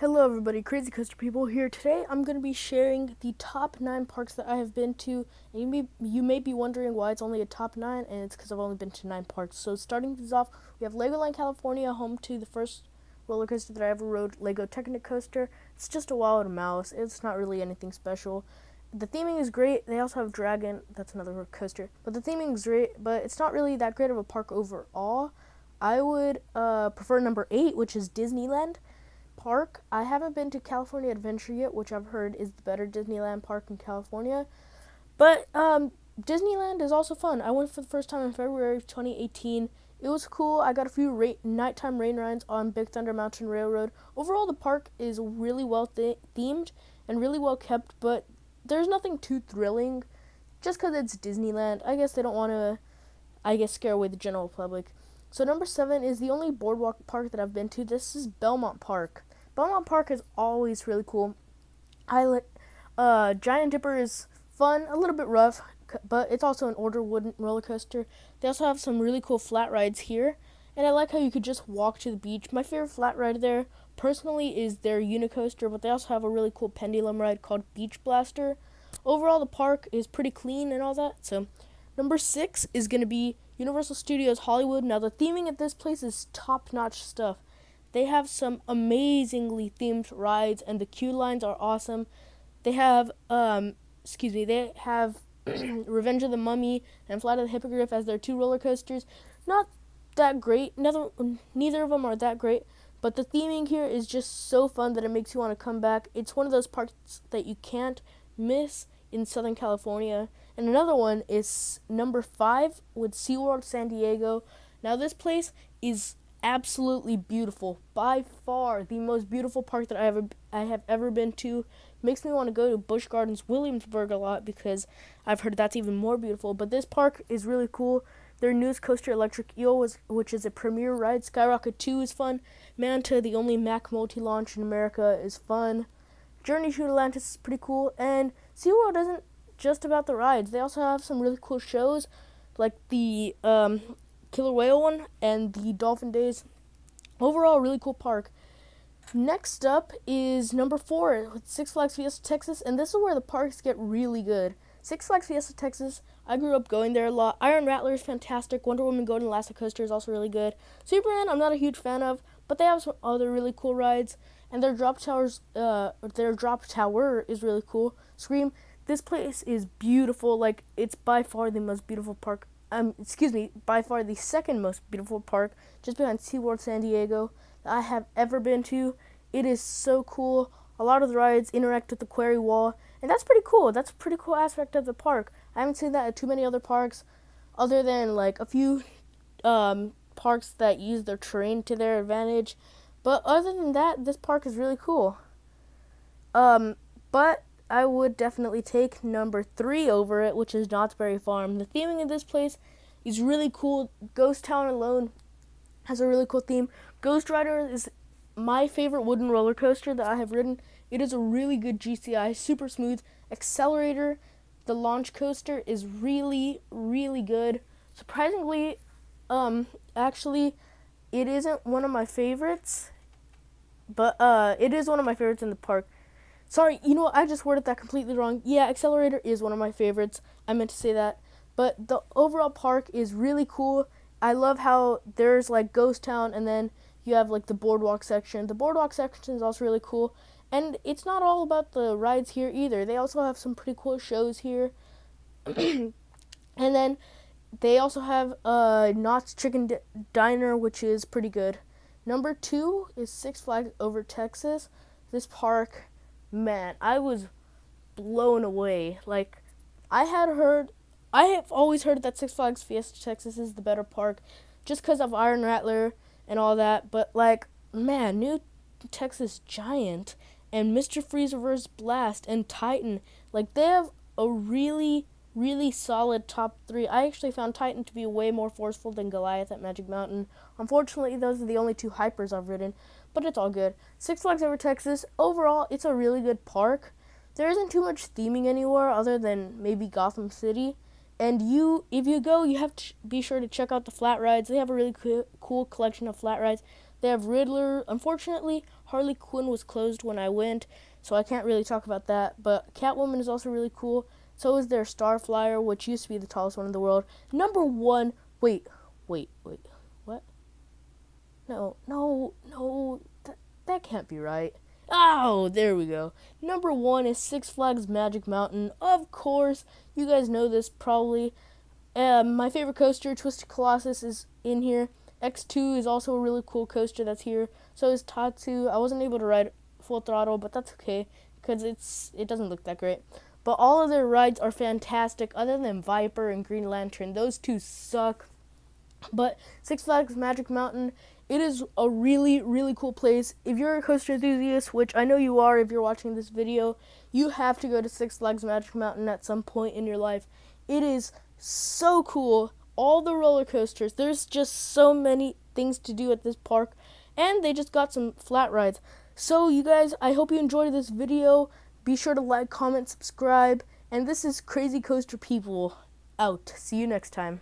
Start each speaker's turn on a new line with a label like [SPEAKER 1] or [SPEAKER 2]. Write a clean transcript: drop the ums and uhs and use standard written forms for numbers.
[SPEAKER 1] Hello everybody, Crazy Coaster People here. Today I'm going to be sharing the top 9 parks that I have been to. And you may be wondering why it's only a top 9, and it's because I've only been to 9 parks. So starting things off, we have Legoland California, home to the first roller coaster that I ever rode, Lego Technic coaster. It's just a wild mouse. It's not really anything special. The theming is great. They also have Dragon, that's another coaster. But the theming is great, but it's not really that great of a park overall. I would prefer number 8, which is Disneyland Park. I haven't been to California Adventure yet, which I've heard is the better Disneyland park in California. But Disneyland is also fun. I went for the first time in February of 2018. It was cool. I got a few nighttime rain rides on Big Thunder Mountain Railroad. Overall, the park is really well themed and really well kept, but there's nothing too thrilling. Just because it's Disneyland, I guess they don't want to, scare away the general public. So number 7 is the only boardwalk park that I've been to. This is Belmont Park. Belmont Park is always really cool. Giant Dipper is fun, a little bit rough, but it's also an older wooden roller coaster. They also have some really cool flat rides here, and I like how you could just walk to the beach. My favorite flat ride there, personally, is their Unicoaster, but they also have a really cool pendulum ride called Beach Blaster. Overall, the park is pretty clean and all that. So, number 6 is going to be Universal Studios Hollywood. Now, the theming at this place is top-notch stuff. They have some amazingly themed rides, and the queue lines are awesome. They have, Revenge of the Mummy and Flight of the Hippogriff as their 2 roller coasters. Not that great. Neither of them are that great, but the theming here is just so fun that it makes you want to come back. It's one of those parks that you can't miss in Southern California. And another one is number 5 with Seaworld San Diego. Now, this place is absolutely beautiful. By far the most beautiful park that I have ever been to. Makes me want to go to Busch Gardens Williamsburg a lot because I've heard that's even more beautiful. But this park is really cool. Their newest coaster, Electric Eel, which is a premier ride. Skyrocket 2 is fun. Manta, the only Mack multi-launch in America, is fun. Journey to Atlantis is pretty cool. And SeaWorld isn't just about the rides. They also have some really cool shows, like the Killer Whale one and the Dolphin Days. Overall, really cool park. Next up is number 4 with Six Flags Fiesta Texas, and this is where the parks get really good. Six Flags Fiesta Texas, I grew up going there a lot. Iron Rattler is fantastic. Wonder Woman Golden Lasso Coaster is also really good. Superman, I'm not a huge fan of, but they have some other really cool rides, and their drop tower is really cool. Scream, this place is beautiful. Like, it's by far the most beautiful park. By far the second most beautiful park, just behind SeaWorld San Diego, that I have ever been to. It is so cool. A lot of the rides interact with the quarry wall, and that's pretty cool. That's a pretty cool aspect of the park. I haven't seen that at too many other parks, other than like a few parks that use their terrain to their advantage. But other than that, this park is really cool. But I would definitely take number 3 over it, which is Knott's Berry Farm. The theming of this place is really cool. Ghost Town alone has a really cool theme. Ghost Rider is my favorite wooden roller coaster that I have ridden. It is a really good GCI, super smooth. Accelerator, the launch coaster, is really, really good. Surprisingly, actually, it isn't one of my favorites, but it is one of my favorites in the park. Sorry, you know what? I just worded that completely wrong. Yeah, Accelerator is one of my favorites. I meant to say that. But the overall park is really cool. I love how there's like Ghost Town, and then you have like the boardwalk section. The boardwalk section is also really cool. And it's not all about the rides here either. They also have some pretty cool shows here. And then they also have Knott's Chicken Diner, which is pretty good. Number 2 is Six Flags Over Texas. This park, man, I was blown away. Like, I have always heard that Six Flags Fiesta Texas is the better park just because of Iron Rattler and all that. But, like, man, New Texas Giant and Mr. Freeze Reverse Blast and Titan, like, they have a really, really solid top 3. I actually found Titan to be way more forceful than Goliath at Magic Mountain. Unfortunately, those are the only 2 hypers I've ridden, but it's all good. Six Flags Over Texas, overall, it's a really good park. There isn't too much theming anywhere other than maybe Gotham City. And if you go, you have to be sure to check out the flat rides. They have a really cool collection of flat rides. They have Riddler. Unfortunately, Harley Quinn was closed when I went, so I can't really talk about that. But Catwoman is also really cool. So is their Starflyer, which used to be the tallest one in the world. Number one, wait, what? No, that can't be right. Oh, there we go. Number one is Six Flags Magic Mountain. Of course, you guys know this probably. My favorite coaster, Twisted Colossus, is in here. X2 is also a really cool coaster that's here. So is Tatsu. I wasn't able to ride Full Throttle, but that's okay because it doesn't look that great. But all of their rides are fantastic other than Viper and Green Lantern. Those two suck. But Six Flags Magic Mountain, it is a really, really cool place. If you're a coaster enthusiast, which I know you are if you're watching this video, you have to go to Six Flags Magic Mountain at some point in your life. It is so cool. All the roller coasters. There's just so many things to do at this park. And they just got some flat rides. So you guys, I hope you enjoyed this video. Be sure to like, comment, subscribe. And this is Crazy Coaster People out. See you next time.